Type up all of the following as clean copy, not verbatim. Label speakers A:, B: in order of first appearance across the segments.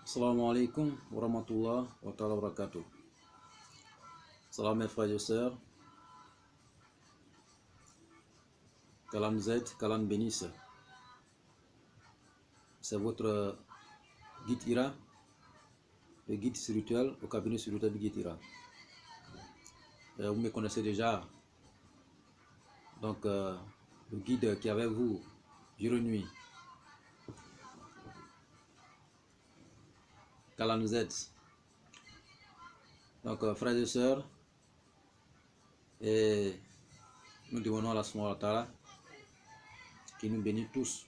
A: Assalamu alaikum wa rahmatullah wa ta'ala wa barakatuh. Salam mes frères et sœurs. Qu'Allah nous aide, qu'Allah nous bénisse. C'est votre guide Ira, le guide spirituel au cabinet spirituel du guide Ira. Vous me connaissez déjà. Donc, le guide qui est avec vous, jour et nuit. Qu'Allah nous aide. Donc, frères et sœurs, et nous demandons à Allah subhanahu wa ta'ala qui nous bénisse tous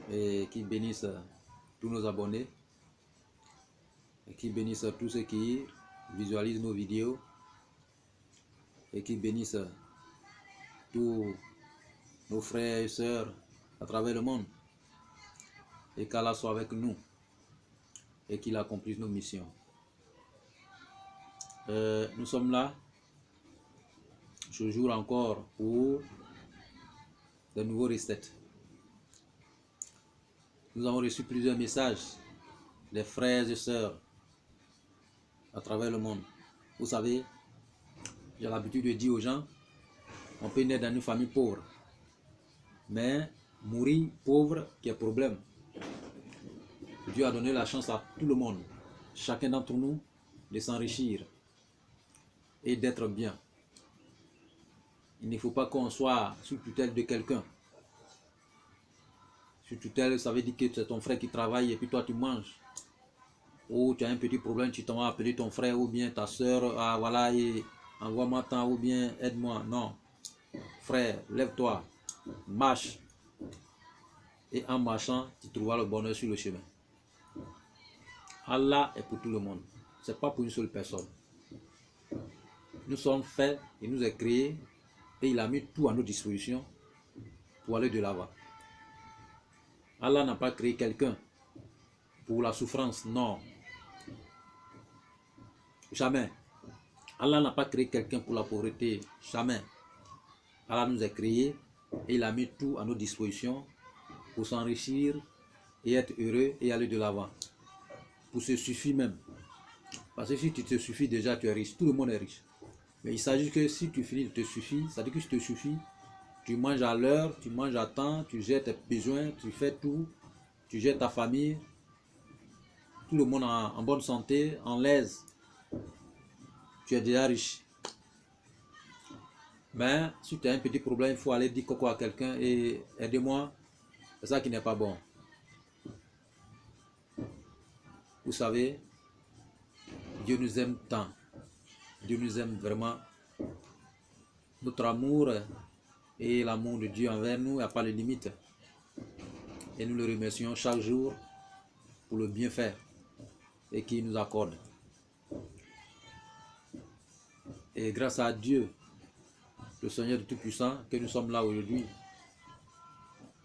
A: et qui bénisse tous nos abonnés et qui bénisse tous ceux qui visualisent nos vidéos et qui bénisse tous nos frères et sœurs à travers le monde, et qu'Allah soit avec nous et qu'il accomplisse nos missions. Nous sommes là ce jour encore pour de nouveaux recettes. Nous avons reçu plusieurs messages des frères et sœurs à travers le monde. Vous savez, j'ai l'habitude de dire aux gens, on peut naître dans une famille pauvre, mais mourir pauvre qui est problème. Dieu a donné la chance à tout le monde, chacun d'entre nous, de s'enrichir et d'être bien. Il ne faut pas qu'on soit sous tutelle de quelqu'un. Sous tutelle, ça veut dire que c'est ton frère qui travaille et puis toi tu manges. Ou tu as un petit problème, tu t'en vas appeler ton frère ou bien ta soeur, ah voilà, envoie-moi tant ou bien aide-moi. Non. Frère, lève-toi, marche. Et en marchant, tu trouveras le bonheur sur le chemin. Allah est pour tout le monde. Ce n'est pas pour une seule personne. Nous sommes faits, il nous a créés et il a mis tout à notre disposition pour aller de l'avant. Allah n'a pas créé quelqu'un pour la souffrance, non. Jamais. Allah n'a pas créé quelqu'un pour la pauvreté, jamais. Allah nous a créés et il a mis tout à notre disposition pour s'enrichir et être heureux et aller de l'avant. Pour se suffire même. Parce que si tu te suffis déjà, tu es riche. Tout le monde est riche. Mais il s'agit que si tu finis de te suffire, ça veut dire que si tu te suffis, tu manges à l'heure, tu manges à temps, tu gères tes besoins, tu fais tout, tu gères ta famille, tout le monde en bonne santé, en l'aise. Tu es déjà riche. Mais si tu as un petit problème, il faut aller dire coco à quelqu'un et aide-moi. C'est ça qui n'est pas bon. Vous savez, Dieu nous aime tant. Dieu nous aime vraiment. Notre amour et l'amour de Dieu envers nous n'a pas de limite. Et nous le remercions chaque jour pour le bienfait et qu'il nous accorde. Et grâce à Dieu, le Seigneur de Tout-Puissant, que nous sommes là aujourd'hui.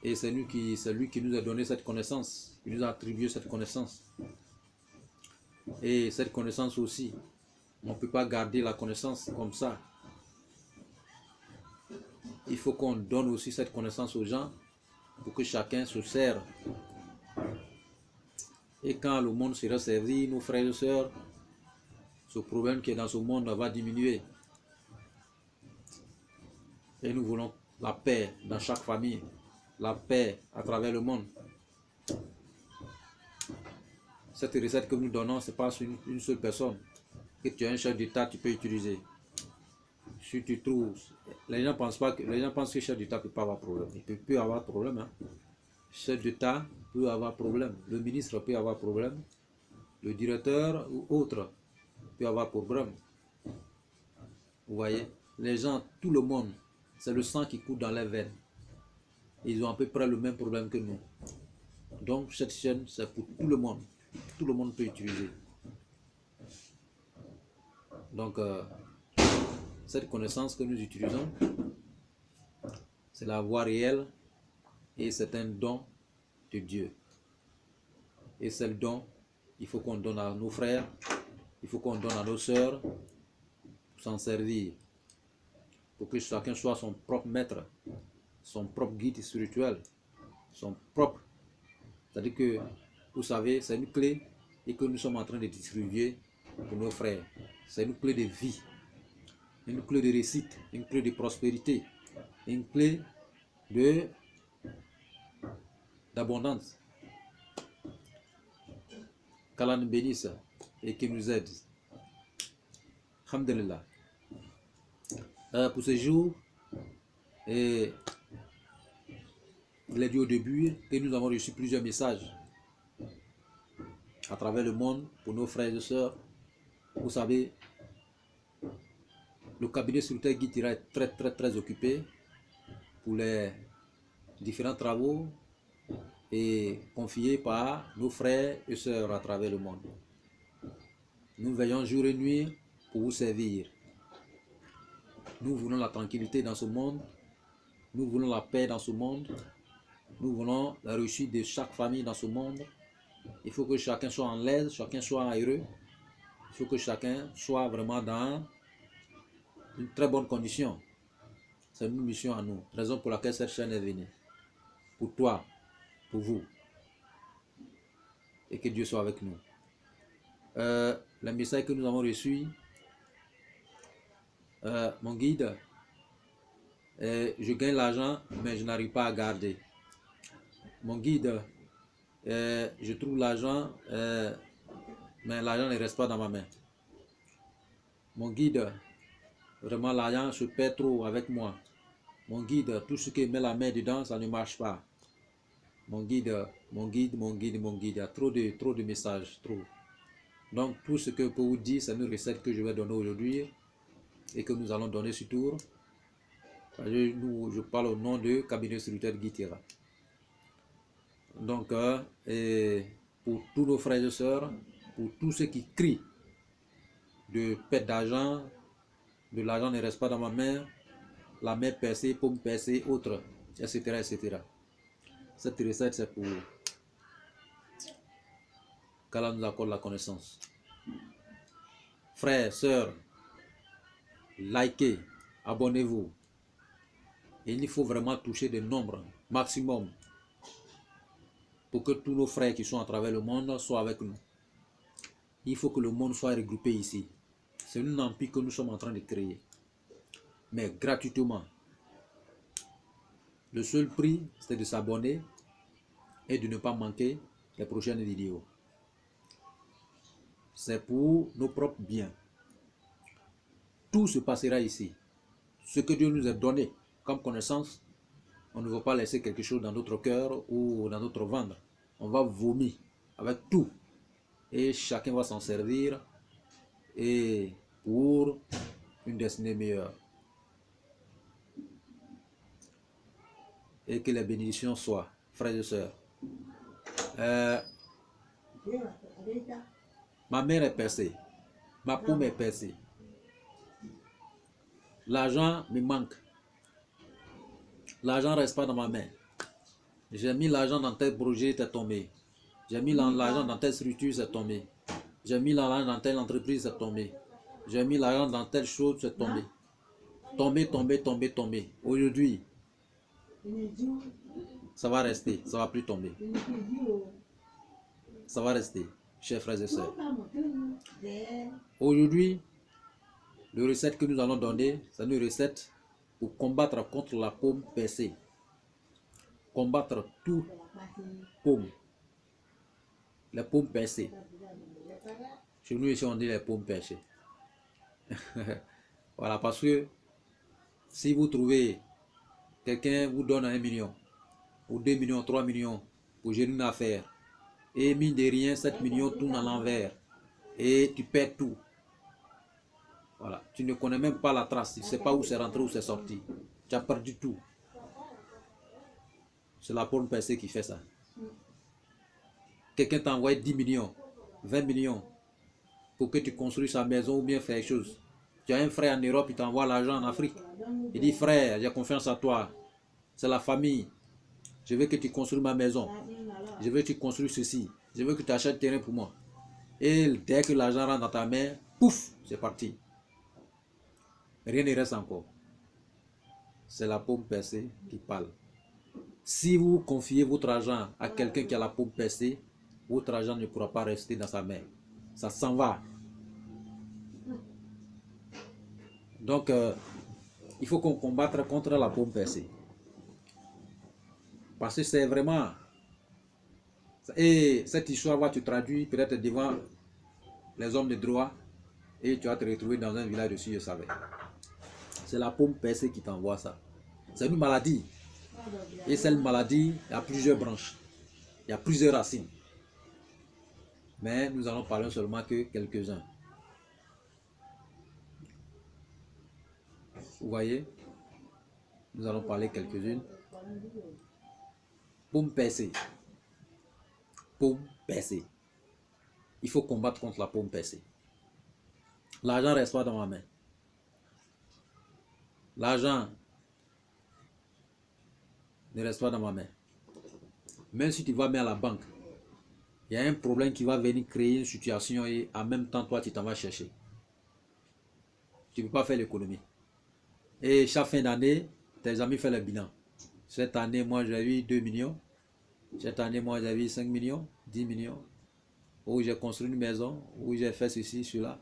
A: Et c'est lui qui nous a donné cette connaissance, qui nous a attribué cette connaissance. Et cette connaissance aussi, on ne peut pas garder la connaissance comme ça. Il faut qu'on donne aussi cette connaissance aux gens pour que chacun se serve. Et quand le monde sera servi, nos frères et sœurs, ce problème qui est dans ce monde va diminuer. Et nous voulons la paix dans chaque famille, la paix à travers le monde. Cette recette que nous donnons, ce n'est pas sur une seule personne. Que tu as un chef d'État, tu peux utiliser. Si tu trouves, les gens pensent que le chef d'État ne peut pas avoir problème. Il peut avoir problème. Hein. Le chef d'État peut avoir problème. Le ministre peut avoir problème. Le directeur ou autre peut avoir problème. Vous voyez, les gens, tout le monde, c'est le sang qui coule dans les veines. Ils ont à peu près le même problème que nous. Donc cette chaîne, c'est pour tout le monde. Tout le monde peut utiliser. Donc, cette connaissance que nous utilisons, c'est la voie réelle et c'est un don de Dieu. Et c'est le don, il faut qu'on donne à nos frères, il faut qu'on donne à nos sœurs pour s'en servir. Pour que chacun soit son propre maître, son propre guide spirituel, son propre. C'est-à-dire que vous savez, c'est une clé et que nous sommes en train de distribuer pour nos frères. C'est une clé de vie, une clé de réussite, une clé de prospérité, une clé d'abondance. Qu'Allah nous bénisse et qu'il nous aide. Alhamdulillah. Pour ce jour, il est dit au début que nous avons reçu plusieurs messages à travers le monde pour nos frères et sœurs. Vous savez, le cabinet secrétaire Guy Tira est très occupé pour les différents travaux et confiés par nos frères et sœurs à travers le monde. Nous veillons jour et nuit pour vous servir. Nous voulons la tranquillité dans ce monde. Nous voulons la paix dans ce monde. Nous voulons la réussite de chaque famille dans ce monde. Il faut que chacun soit en l'aise, chacun soit heureux. Il faut que chacun soit vraiment dans une très bonne condition. C'est une mission à nous. Raison pour laquelle cette chaîne est venue. Pour toi, pour vous. Et que Dieu soit avec nous. Le message que nous avons reçu, mon guide, je gagne l'argent, mais je n'arrive pas à garder. Mon guide, je trouve l'argent, mais l'argent ne reste pas dans ma main. Mon guide, vraiment l'argent se perd trop avec moi. Mon guide, tout ce qui met la main dedans, ça ne marche pas. Mon guide, il y a trop de messages, trop. Donc tout ce que je peux vous dire, c'est une recette que je vais donner aujourd'hui et que nous allons donner sur tour. Je parle au nom de cabinet secrétaire Guy Tira. Donc, pour tous nos frères et sœurs, pour tous ceux qui crient de perte d'argent, de l'argent ne reste pas dans ma main, la main percée, paume percée, autre, etc. Cette recette, c'est pour qu'Allah nous accorde la connaissance. Frères, sœurs, likez, abonnez-vous. Et il faut vraiment toucher des nombres maximum pour que tous nos frères qui sont à travers le monde soient avec nous. Il faut que le monde soit regroupé ici. C'est un empire que nous sommes en train de créer. Mais gratuitement. Le seul prix, c'est de s'abonner et de ne pas manquer les prochaines vidéos. C'est pour nos propres biens. Tout se passera ici. Ce que Dieu nous a donné comme connaissance, on ne va pas laisser quelque chose dans notre cœur ou dans notre ventre. On va vomir avec tout. Et chacun va s'en servir et pour une destinée meilleure. Et que les bénédictions soient, frères et sœurs. Ma mère est percée. Ma paume est percée. L'argent me manque. L'argent ne reste pas dans ma main. J'ai mis l'argent dans tel projet, c'est tombé. J'ai mis l'argent dans telle structure, c'est tombé. J'ai mis l'argent dans telle entreprise, c'est tombé. J'ai mis l'argent dans telle chose, c'est tombé. Tombé. Aujourd'hui, ça va rester, ça ne va plus tomber. Ça va rester, chers frères et sœurs. Aujourd'hui, la recette que nous allons donner, c'est une recette pour combattre contre la paume percée. Combattre toute paume. Les paumes percées. Chez nous ici on dit les paumes percées. Voilà, parce que si vous trouvez quelqu'un vous donne 1 million, ou 2 millions, 3 millions pour gérer une affaire, et mine de rien, 7 millions tournent à l'envers, et tu perds tout. Voilà, tu ne connais même pas la trace, tu ne sais pas où c'est rentré, où c'est sorti. Tu as perdu tout. C'est la paume percée qui fait ça. Quelqu'un t'a envoyé 10 millions, 20 millions pour que tu construises sa maison ou bien faire quelque chose. Tu as un frère en Europe, il t'envoie l'argent en Afrique. Il dit, frère, j'ai confiance en toi. C'est la famille. Je veux que tu construises ma maison. Je veux que tu construises ceci. Je veux que tu achètes terrain pour moi. Et dès que l'argent rentre dans ta main, pouf, c'est parti. Rien ne reste encore. C'est la paume percée qui parle. Si vous confiez votre argent à quelqu'un qui a la paume percée, votre argent ne pourra pas rester dans sa main. Ça s'en va. Donc, il faut qu'on combatte contre la paume percée. Parce que c'est vraiment... Et cette histoire va te traduire peut-être devant les hommes de droit et tu vas te retrouver dans un village dessus, je savais. C'est la paume percée qui t'envoie ça. C'est une maladie. Et cette maladie, il y a plusieurs branches. Il y a plusieurs racines. Mais nous allons parler seulement que quelques-uns. Vous voyez? Nous allons parler quelques-unes. Paume percée. Paume percée. Il faut combattre contre la paume percée. L'argent ne reste pas dans ma main. L'argent ne reste pas dans ma main. Même si tu vas mettre à la banque, il y a un problème qui va venir créer une situation et en même temps, toi, tu t'en vas chercher. Tu ne peux pas faire l'économie. Et chaque fin d'année, tes amis font le bilan. Cette année, moi, j'ai eu 2 millions. Cette année, moi, j'ai eu 5 millions, 10 millions. Ou j'ai construit une maison, ou j'ai fait ceci, cela.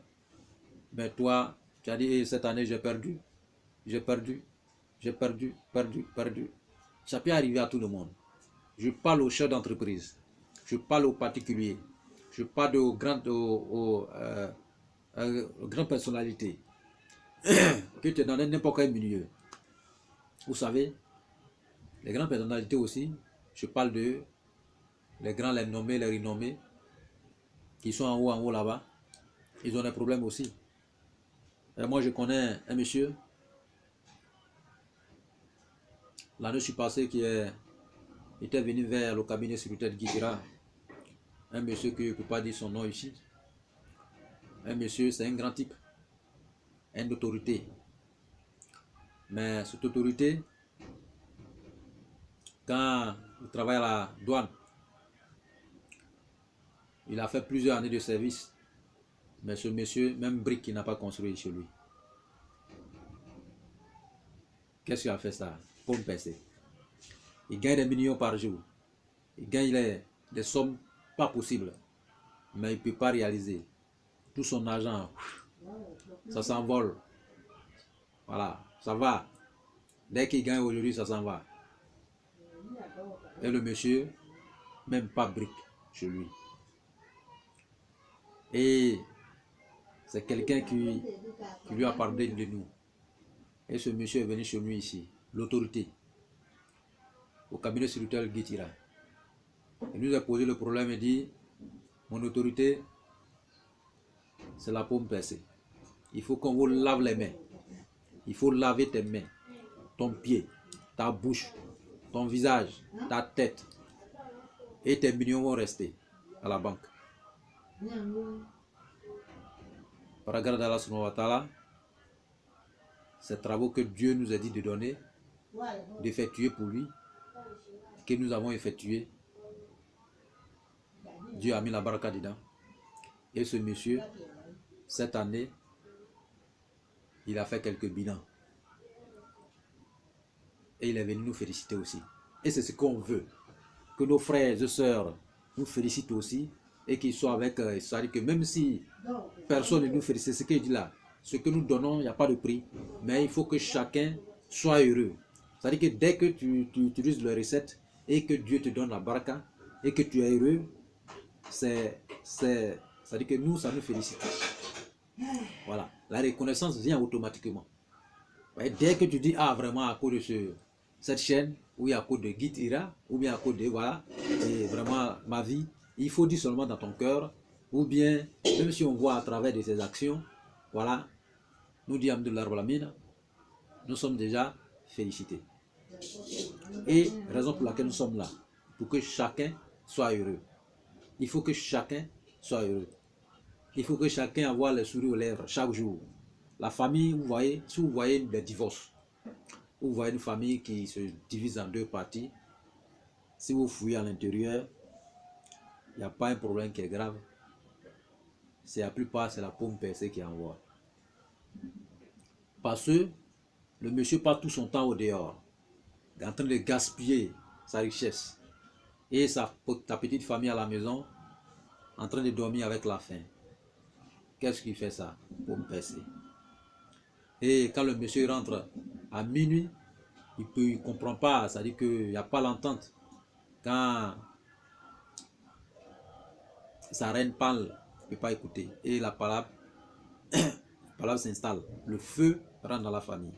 A: Mais toi, tu as dit, cette année, j'ai perdu. J'ai perdu. J'ai perdu, perdu. Ça peut arriver à tout le monde. Je parle aux chefs d'entreprise. Je parle aux particuliers. Je parle aux grandes personnalités. Que tu es dans n'importe quel milieu. Vous savez, les grandes personnalités aussi, je parle de les grands, les nommés, les renommés, qui sont en haut là-bas. Ils ont des problèmes aussi. Et moi, je connais un monsieur, l'année passée, qui était venu vers le cabinet sécuritaire de Guitira. Un monsieur que je ne peux pas dire son nom ici. Un monsieur, c'est un grand type. Une autorité. Mais cette autorité, quand il travaille à la douane, il a fait plusieurs années de service. Mais ce monsieur, même brique, il n'a pas construit chez lui. Qu'est-ce qu'il a fait ça? Pour me percer. Il gagne des millions par jour. Il gagne des sommes pas possibles. Mais il ne peut pas réaliser. Tout son argent, ça s'envole. Voilà, ça va. Dès qu'il gagne aujourd'hui, ça s'en va. Et le monsieur, même pas brique chez lui. Et c'est quelqu'un qui lui a parlé de nous. Et ce monsieur est venu chez lui ici, l'autorité, au cabinet sécuritaire Guitira. Il nous a posé le problème et dit, mon autorité, c'est la paume percée. Il faut qu'on vous lave les mains. Il faut laver tes mains, ton pied, ta bouche, ton visage, ta tête. Et tes millions vont rester à la banque. Par grâce d'Allah subhanahu wa ta'ala, ces travaux que Dieu nous a dit de donner, d'effectuer pour lui, que nous avons effectué, Dieu a mis la baraka dedans. Et ce monsieur, cette année, il a fait quelques bilans. Et il est venu nous féliciter aussi. Et c'est ce qu'on veut. Que nos frères et sœurs nous félicitent aussi. Et qu'ils soient avec... c'est-à-dire que même si personne ne nous félicite, ce qu'il dit là, ce que nous donnons, il n'y a pas de prix. Mais il faut que chacun soit heureux. C'est-à-dire que dès que tu utilises la recette et que Dieu te donne la baraka et que tu es heureux, c'est-à-dire que nous, ça nous félicite. Voilà. La reconnaissance vient automatiquement. Et dès que tu dis, ah vraiment à cause de cette chaîne, ou à cause de Guitira, ou bien à cause de, voilà, et vraiment ma vie, il faut dire seulement dans ton cœur, ou bien, même si on voit à travers de tes actions, voilà, nous dit Alhamdoulilah Rabbil Alamin, nous sommes déjà félicités. Et raison pour laquelle nous sommes là, pour que chacun soit heureux. Il faut que chacun soit heureux. Il faut que chacun ait le sourire aux lèvres chaque jour. La famille, vous voyez, si vous voyez des divorces, vous voyez une famille qui se divise en deux parties, si vous fouillez à l'intérieur, il n'y a pas un problème qui est grave. C'est la plupart, c'est la paume percée qui envoie. Parce que le monsieur passe tout son temps au dehors, en train de gaspiller sa richesse. Et sa petite famille à la maison, en train de dormir avec la faim. Qu'est-ce qui fait ça? Pomme percée. Et quand le monsieur rentre à minuit, il ne comprend pas, ça dit qu'il n'y a pas l'entente. Quand sa reine parle, il ne peut pas écouter. Et la palabre s'installe. Le feu rentre dans la famille.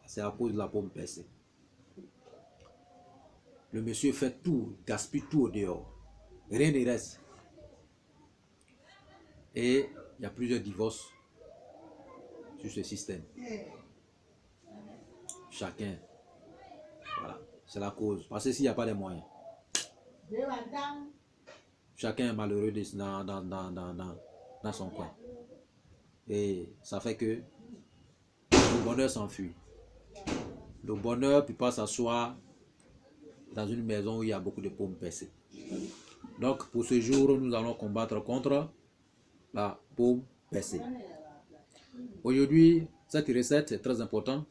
A: C'est à cause de la pomme percée. Le monsieur fait tout, gaspille tout au dehors. Rien ne reste. Et il y a plusieurs divorces sur ce système. Chacun. Voilà. C'est la cause. Parce que s'il n'y a pas de moyens, chacun est malheureux dans son coin. Et ça fait que le bonheur s'enfuit. Le bonheur ne peut pas s'asseoir dans une maison où il y a beaucoup de pommes percées. Donc pour ce jour, nous allons combattre contre la pomme percée. Aujourd'hui, cette recette est très importante.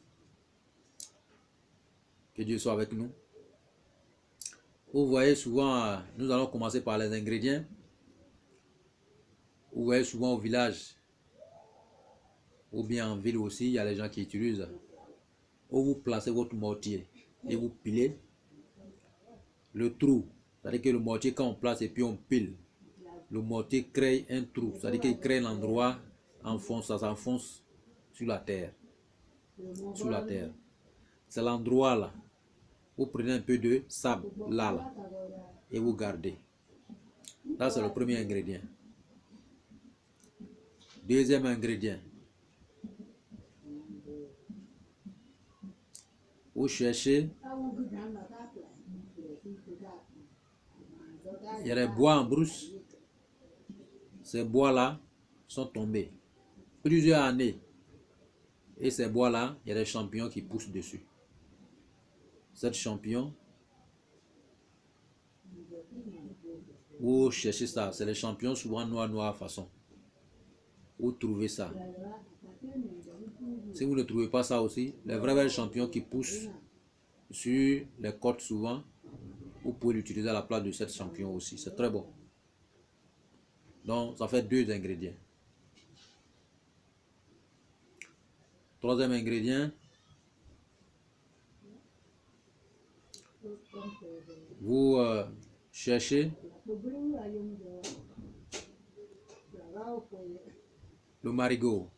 A: Que Dieu soit avec nous. Vous voyez souvent, nous allons commencer par les ingrédients. Vous voyez souvent au village, ou bien en ville aussi, il y a les gens qui utilisent. Où vous placez votre mortier et vous pilez le trou. C'est-à-dire que le mortier, quand on place et puis on pile, le mortier crée un trou. C'est-à-dire qu'il crée l'endroit, ça s'enfonce sur la terre. Sous la terre. C'est l'endroit là. Vous prenez un peu de sable là, et vous gardez. Là, c'est le premier ingrédient. Deuxième ingrédient. Vous cherchez. Il y a des bois en brousse. Ces bois-là sont tombés plusieurs années. Et ces bois-là, il y a des champignons qui poussent dessus. Ces champignons, vous cherchez ça. C'est les champignons souvent noirs façon. Vous trouvez ça. Si vous ne trouvez pas ça aussi, les vrais champignons qui poussent sur les côtes souvent, vous pouvez l'utiliser à la place de cette champignon aussi. C'est très bon. Donc, ça fait 2 ingrédients. Troisième ingrédient. Vous cherchez le marigot.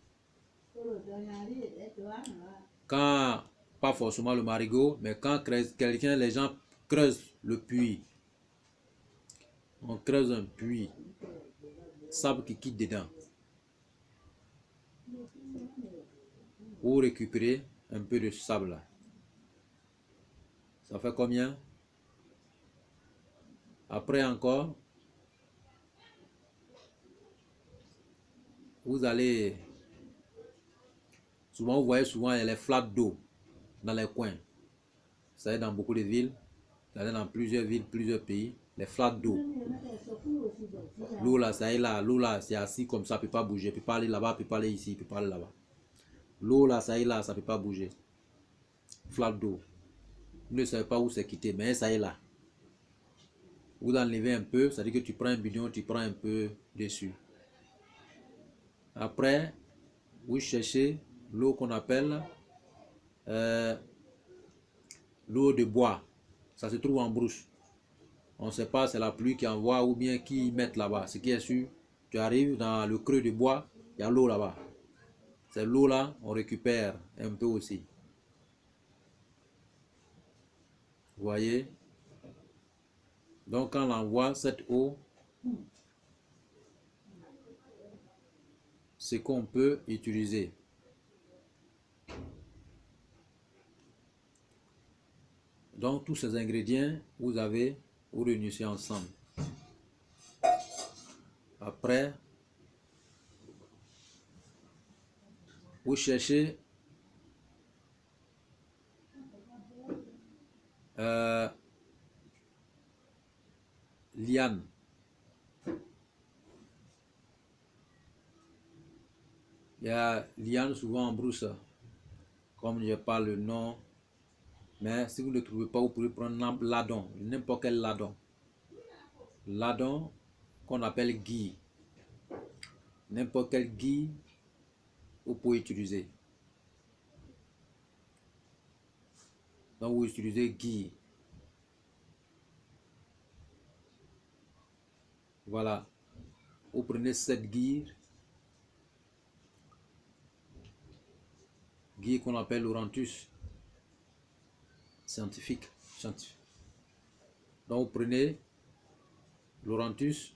A: Quand, pas forcément le marigot, mais quand les gens creusent le puits, on creuse un puits, sable qui quitte dedans. Vous récupérez un peu de sable là. Ça fait combien? Après encore, vous allez, souvent vous voyez souvent il y a les flaques d'eau dans les coins. Ça est dans beaucoup de villes, ça est dans plusieurs villes, plusieurs pays, les flaques d'eau. L'eau là, ça est là, l'eau là, c'est assis comme ça, ne peut pas bouger, ne peut pas aller là-bas, ne peut pas aller ici, ne peut pas aller là-bas. L'eau là, ça est là, ça ne peut pas bouger. Flaque d'eau. Vous ne savez pas où c'est quitté, mais ça est là. Vous enlevez un peu, ça veut dire que tu prends un bidon, tu prends un peu dessus. Après, vous cherchez l'eau qu'on appelle l'eau de bois. Ça se trouve en brousse. On ne sait pas, c'est la pluie qui envoie ou bien qui met là-bas. Ce qui est sûr, tu arrives dans le creux de bois, il y a l'eau là-bas. C'est l'eau là, on récupère un peu aussi. Vous voyez? Donc quand on envoie cette eau, c'est qu'on peut utiliser. Donc tous ces ingrédients, vous réunissez ensemble. Après, vous cherchez liane. Il y a liane souvent en brousse, comme je parle le nom. Mais si vous ne le trouvez pas, vous pouvez prendre ladon, n'importe quel ladon. Ladon, qu'on appelle ghee. N'importe quel ghee vous pouvez utiliser. Donc vous utilisez ghee. Voilà. Vous prenez cette ghee qu'on appelle l'Orantus scientifique. Donc vous prenez l'Orantus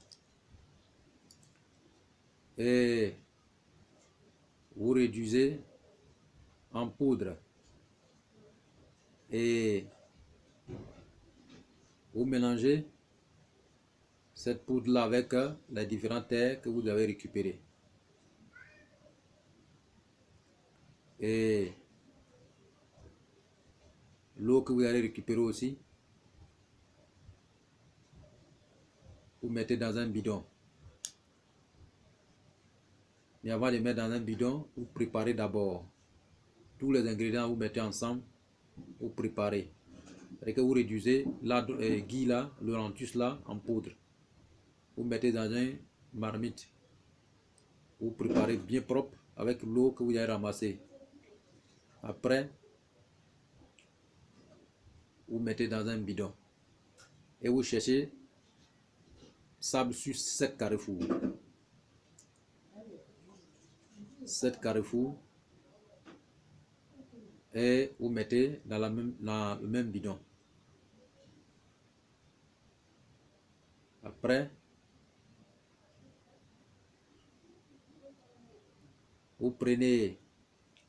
A: et vous réduisez en poudre et vous mélangez cette poudre là avec les différents terres que vous avez récupérées et l'eau que vous allez récupérer aussi. Vous mettez dans un bidon. Mais avant de mettre dans un bidon, vous préparez d'abord tous les ingrédients, vous mettez ensemble, vous préparez. C'est que vous réduisez la ghee là, le lentus là en poudre. Vous mettez dans une marmite. Vous préparez bien propre avec l'eau que vous avez ramassée. Après, vous mettez dans un bidon et vous cherchez sable sur 7 carrefours. 7 carrefours et vous mettez dans le même bidon. Après, vous prenez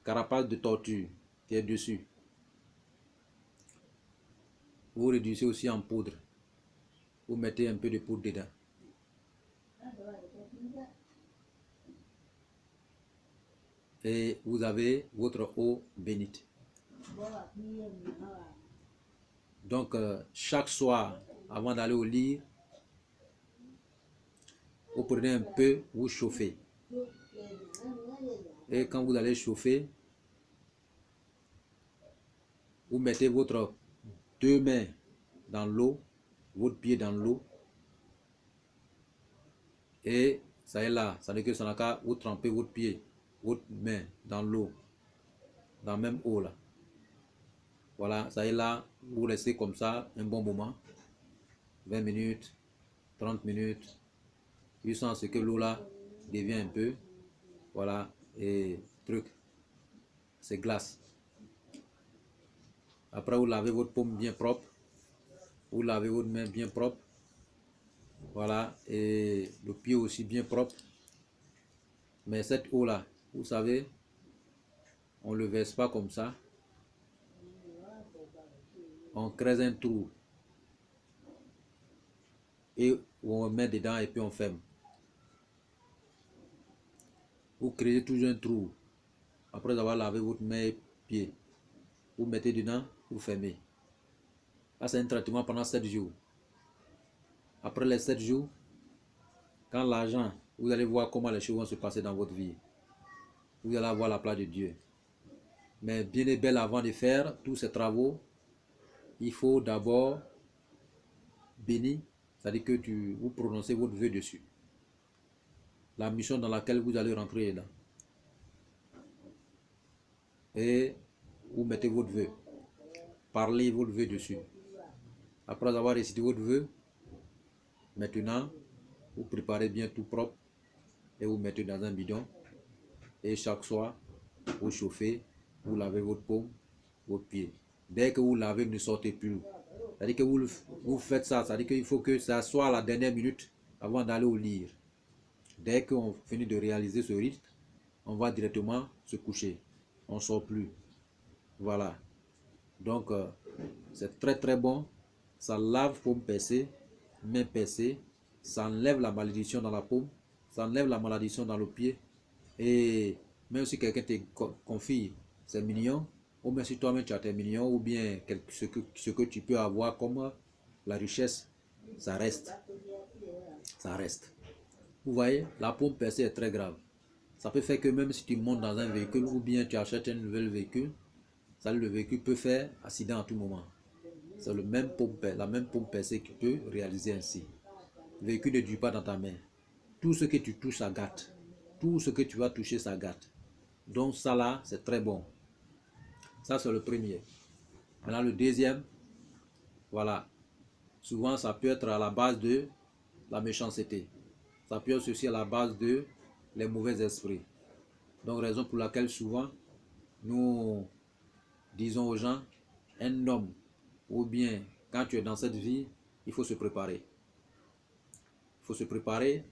A: carapace de tortue qui est dessus. Vous réduisez aussi en poudre. Vous mettez un peu de poudre dedans. Et vous avez votre eau bénite. Donc, chaque soir, avant d'aller au lit, vous prenez un peu, vous chauffez. Et quand vous allez chauffer, vous mettez votre 2 mains dans l'eau, votre pied dans l'eau. Et ça est là, ça n'est que ça n'a qu'à vous tremper votre pied, votre main dans l'eau, dans la même eau là. Voilà, ça est là, vous restez comme ça un bon moment, 20 minutes, 30 minutes, jusqu'à ce que l'eau là devient un peu, voilà, et truc, c'est glace. Après, vous lavez votre paume bien propre, vous lavez votre main bien propre, voilà, et le pied aussi bien propre. Mais cette eau là, vous savez, on ne le verse pas comme ça. On creuse un trou et on met dedans et puis on ferme. Vous créez toujours un trou après avoir lavé votre main et pied. Vous mettez dedans, vous fermez. Là, c'est un traitement pendant 7 jours. Après les 7 jours, quand l'argent, vous allez voir comment les choses vont se passer dans votre vie. Vous allez avoir la place de Dieu. Mais bien et belle, avant de faire tous ces travaux, il faut d'abord bénir, c'est-à-dire que vous prononcez votre vœu dessus. La mission dans laquelle vous allez rentrer est là. Et vous mettez votre vœu. Parlez votre vœu dessus. Après avoir récité votre vœu, maintenant, vous préparez bien tout propre et vous mettez dans un bidon. Et chaque soir, vous chauffez, vous lavez votre paume, votre pied. Dès que vous lavez, ne sortez plus. C'est-à-dire que vous faites ça, c'est-à-dire qu'il faut que ça soit à la dernière minute avant d'aller au lit. Dès qu'on finit de réaliser ce rite, on va directement se coucher. On ne sort plus. Voilà. Donc, c'est très très bon. Ça lave paume percée, main percée. Ça enlève la malédiction dans la paume. Ça enlève la malédiction dans le pied. Et même si quelqu'un te confie, c'est mignon. Ou même si toi-même tu as tes millions, ou bien ce que tu peux avoir comme la richesse, ça reste. Ça reste. Vous voyez, la paume percée est très grave. Ça peut faire que même si tu montes dans un véhicule ou bien tu achètes un nouvel véhicule, le véhicule peut faire accident à tout moment. C'est la même paume percée qui peut réaliser ainsi. véhicule ne dure pas dans ta main. Tout ce que tu touches, ça gâte. Tout ce que tu vas toucher, ça gâte. Donc ça là, c'est très bon. Ça, c'est le premier. Maintenant, le deuxième, voilà. Souvent, ça peut être à la base de la méchanceté. Ça peut être aussi à la base de les mauvais esprits. Donc, raison pour laquelle souvent, nous disons aux gens, un homme, ou bien quand tu es dans cette vie, il faut se préparer. Il faut se préparer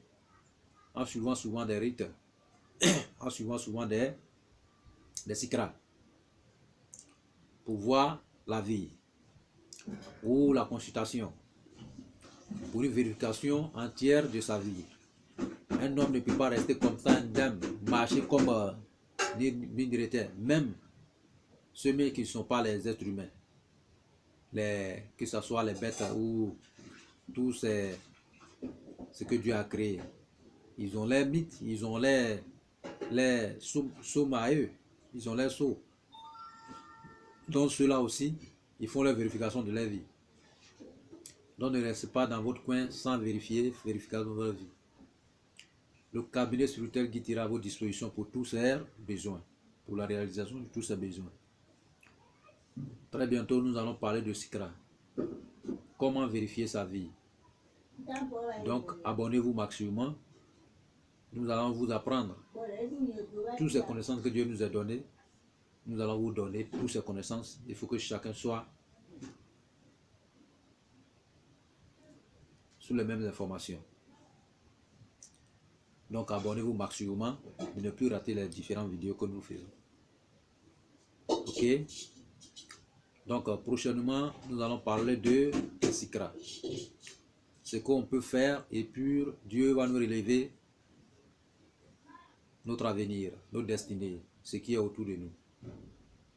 A: en suivant souvent des rites, en suivant souvent des sikras, pour voir la vie, ou la consultation, pour une vérification entière de sa vie. Un homme ne peut pas rester comme ça, une dame, marcher comme même ceux qui ne sont pas les êtres humains, que ce soit les bêtes ou tout ce que Dieu a créé. Ils ont les mythes, ils ont les sauts à eux, ils ont les sauts. Donc ceux-là aussi, ils font la vérification de leur vie. Donc ne restez pas dans votre coin sans vérification de votre vie. Le cabinet spirituel guidera à vos dispositions pour tous ces besoins, pour la réalisation de tous ces besoins. Très bientôt, nous allons parler de Sikra. Comment vérifier sa vie. Donc, abonnez-vous maximum. Nous allons vous apprendre toutes ces connaissances que Dieu nous a données. Nous allons vous donner toutes ces connaissances. Il faut que chacun soit sur les mêmes informations. Donc, abonnez-vous maximum de ne plus rater les différentes vidéos que nous faisons. Ok? Donc, prochainement, nous allons parler de Sikra. Ce qu'on peut faire et puis Dieu va nous relever notre avenir, notre destinée, ce qui est autour de nous.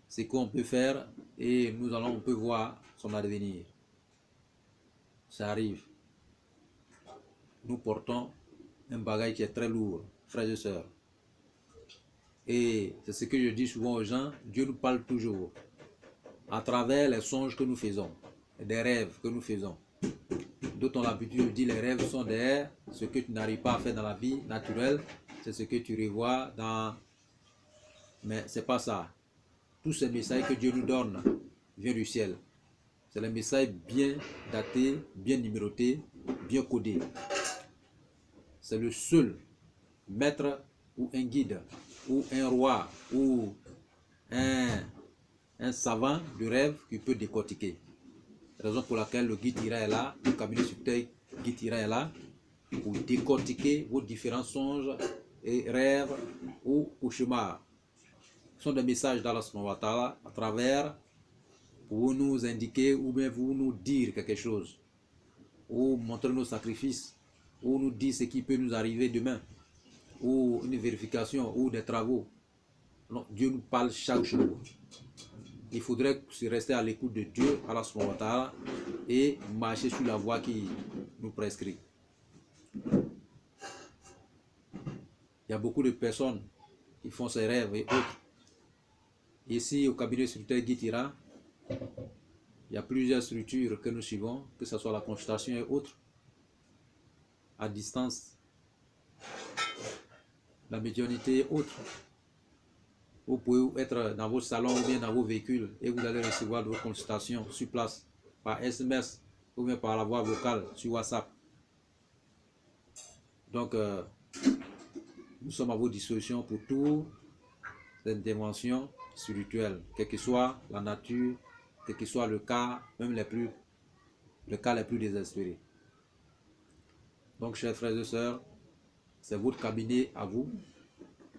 A: Ce qu'on peut faire et on peut voir son avenir. Ça arrive. Nous portons un bagage qui est très lourd, frères et sœurs. Et c'est ce que je dis souvent aux gens, Dieu nous parle toujours à travers les songes que nous faisons, des rêves que nous faisons. D'autres ont l'habitude de dire les rêves sont derrière ce que tu n'arrives pas à faire dans la vie naturelle, c'est ce que tu revois dans... Mais c'est pas ça. Tous ces messages que Dieu nous donne viennent du ciel. C'est les messages bien datés, bien numérotés, bien codés. C'est le seul maître ou un guide ou un roi ou un savant du rêve qui peut décortiquer. Raison pour laquelle le guide Ira est là, le cabinet subtil guide Ira est là pour décortiquer vos différents songes et rêves ou cauchemars. Ce sont des messages d'Allah à travers pour nous indiquer ou bien vous nous dire quelque chose ou montrer nos sacrifices ou nous dire ce qui peut nous arriver demain ou une vérification ou des travaux. Non, Dieu nous parle chaque jour. Il faudrait rester à l'écoute de Dieu, Allah, et marcher sur la voie qui nous prescrit. Il y a beaucoup de personnes qui font ces rêves et autres. Ici, au cabinet spirituel Guitira, il y a plusieurs structures que nous suivons, que ce soit la consultation et autres, à distance, la médiumnité et autres. Vous pouvez être dans votre salon ou bien dans vos véhicules et vous allez recevoir vos consultations sur place, par SMS ou bien par la voie vocale sur WhatsApp. Donc, nous sommes à vos dispositions pour toutes les interventions spirituelles, quelle que soit la nature, quel que soit le cas, même les cas les plus désespérés. Donc, chers frères et sœurs, c'est votre cabinet à vous,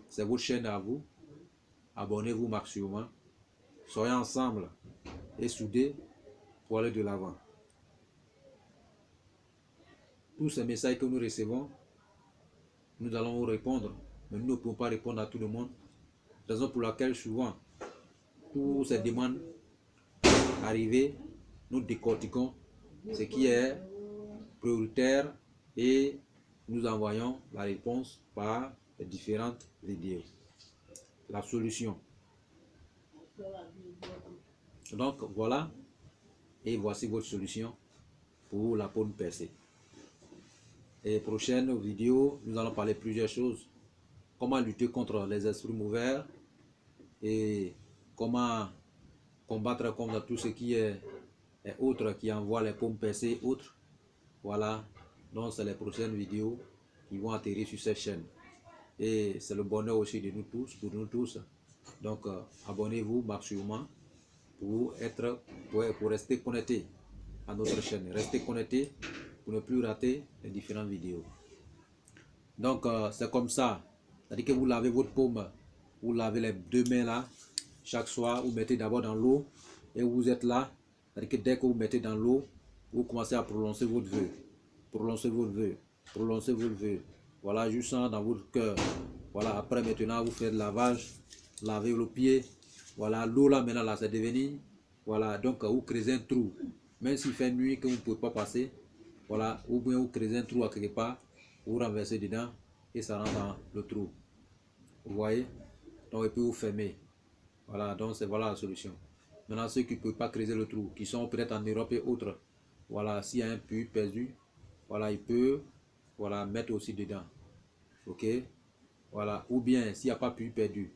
A: c'est votre chaîne à vous. Abonnez-vous maximum. Soyez ensemble et soudés pour aller de l'avant. Tous ces messages que nous recevons, nous allons vous répondre, mais nous ne pouvons pas répondre à tout le monde. Raison pour laquelle souvent, toutes ces demandes arrivées, nous décortiquons ce qui est prioritaire et nous envoyons la réponse par les différentes vidéos. La solution. Donc voilà, et voici votre solution pour la peau percée. Et prochaine vidéo, nous allons parler plusieurs choses. Comment lutter contre les esprits mauvais et comment combattre contre tout ce qui est autre, qui envoie les paumes percées autres. Voilà, donc c'est les prochaines vidéos qui vont atterrir sur cette chaîne. Et c'est le bonheur aussi de nous tous, pour nous tous. Donc abonnez-vous maximum pour rester connecté à notre chaîne. Restez connecté pour ne plus rater les différentes vidéos. Donc c'est comme ça. C'est-à-dire que vous lavez votre paume, vous lavez les deux mains là, chaque soir, vous mettez d'abord dans l'eau et vous êtes là. C'est-à-dire que dès que vous mettez dans l'eau, vous commencez à prononcer votre vœu. Prononcez votre vœu. Prononcez votre vœu. Voilà, jusqu'à dans votre cœur. Voilà, après maintenant, vous faites le lavage, lavez le pied. Voilà, l'eau là maintenant, là, c'est devenu. Voilà, donc vous creusez un trou. Même s'il fait nuit que vous ne pouvez pas passer, voilà, ou bien vous creusez un trou à quelque part, vous renversez dedans et ça rentre dans le trou. Vous voyez? Donc, et puis vous fermez. Voilà, donc c'est voilà la solution. Maintenant, ceux qui ne peuvent pas creuser le trou, qui sont peut-être en Europe et autres, voilà, s'il y a un puits perdu, voilà, il peut, voilà, mettre aussi dedans. Ok? Voilà, ou bien s'il n'y a pas puits perdu,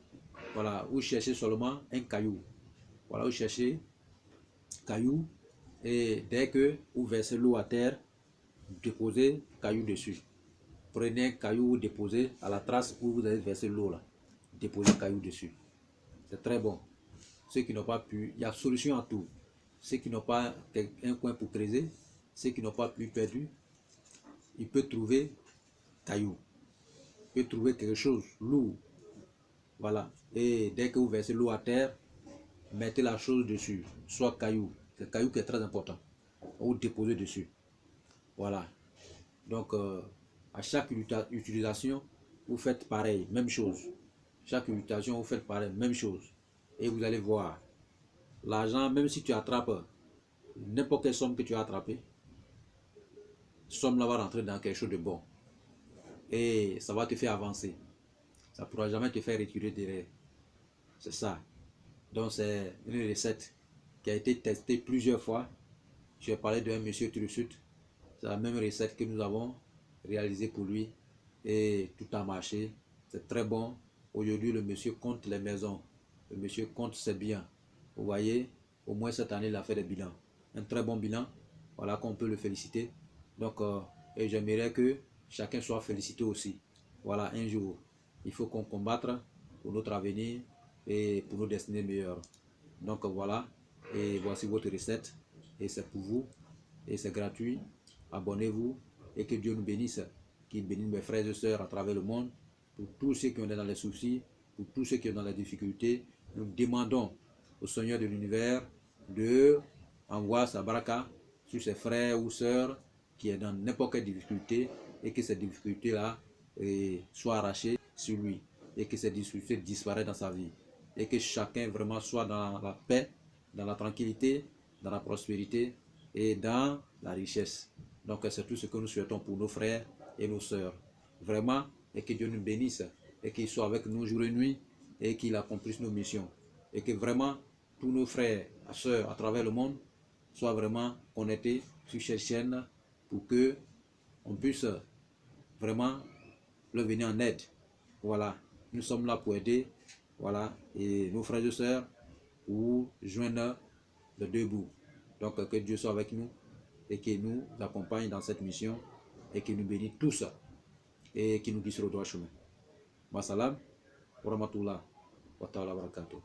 A: voilà, vous cherchez seulement un caillou. Voilà, vous cherchez caillou et dès que vous versez l'eau à terre, déposez caillou dessus. Prenez un caillou, déposez à la trace où vous avez versé l'eau là. Déposez caillou dessus. C'est très bon. Ceux qui n'ont pas pu, il y a solution à tout. Ceux qui n'ont pas un coin pour creuser, ceux qui n'ont pas pu perdu, il peut trouver caillou. Il peut trouver quelque chose lourd. Voilà. Et dès que vous versez l'eau à terre, mettez la chose dessus. Soit caillou. C'est le caillou qui est très important. Vous déposez dessus. Voilà. Donc, à chaque utilisation, vous faites pareil, même chose. Chaque utilisation, vous faites pareil, même chose. Et vous allez voir. L'argent, même si tu attrapes n'importe quelle somme que tu as attrapée, somme là va rentrer dans quelque chose de bon. Et ça va te faire avancer. Ça ne pourra jamais te faire retirer derrière. C'est ça. Donc c'est une recette qui a été testée plusieurs fois. Je vais parler d'un monsieur Trussut. C'est la même recette que nous avons réalisée pour lui. Et tout a marché. C'est très bon. Aujourd'hui, le monsieur compte les maisons. Le monsieur compte ses biens. Vous voyez, au moins cette année, il a fait des bilans. Un très bon bilan. Voilà qu'on peut le féliciter. Donc, et j'aimerais que chacun soit félicité aussi. Voilà, un jour, il faut qu'on combatte pour notre avenir et pour nos destinées meilleures. Donc voilà, et voici votre recette. Et c'est pour vous. Et c'est gratuit. Abonnez-vous et que Dieu nous bénisse. Qu'il bénisse mes frères et sœurs à travers le monde. Pour tous ceux qui ont dans les soucis, pour tous ceux qui ont dans les difficultés, nous demandons au Seigneur de l'univers de envoyer sa baraka sur ses frères ou sœurs qui est dans n'importe quelle difficulté et que ces difficultés-là soient arrachées sur lui et que ces difficultés disparaissent dans sa vie et que chacun vraiment soit dans la paix, dans la tranquillité, dans la prospérité et dans la richesse. Donc c'est tout ce que nous souhaitons pour nos frères et nos sœurs. Vraiment, et que Dieu nous bénisse et qu'il soit avec nous jour et nuit et qu'il accomplisse nos missions. Et que vraiment tous nos frères et sœurs à travers le monde soient vraiment connectés sur cette chaîne pour que on puisse vraiment leur venir en aide. Voilà, nous sommes là pour aider, voilà, et nos frères et sœurs pour joindre les deux bouts. Donc que Dieu soit avec nous et qu'il nous accompagne dans cette mission et qu'il nous bénisse tous et qu'il nous guide sur le droit chemin. Wassalam, wa rahmatullah wa ta'ala wa barakatuh.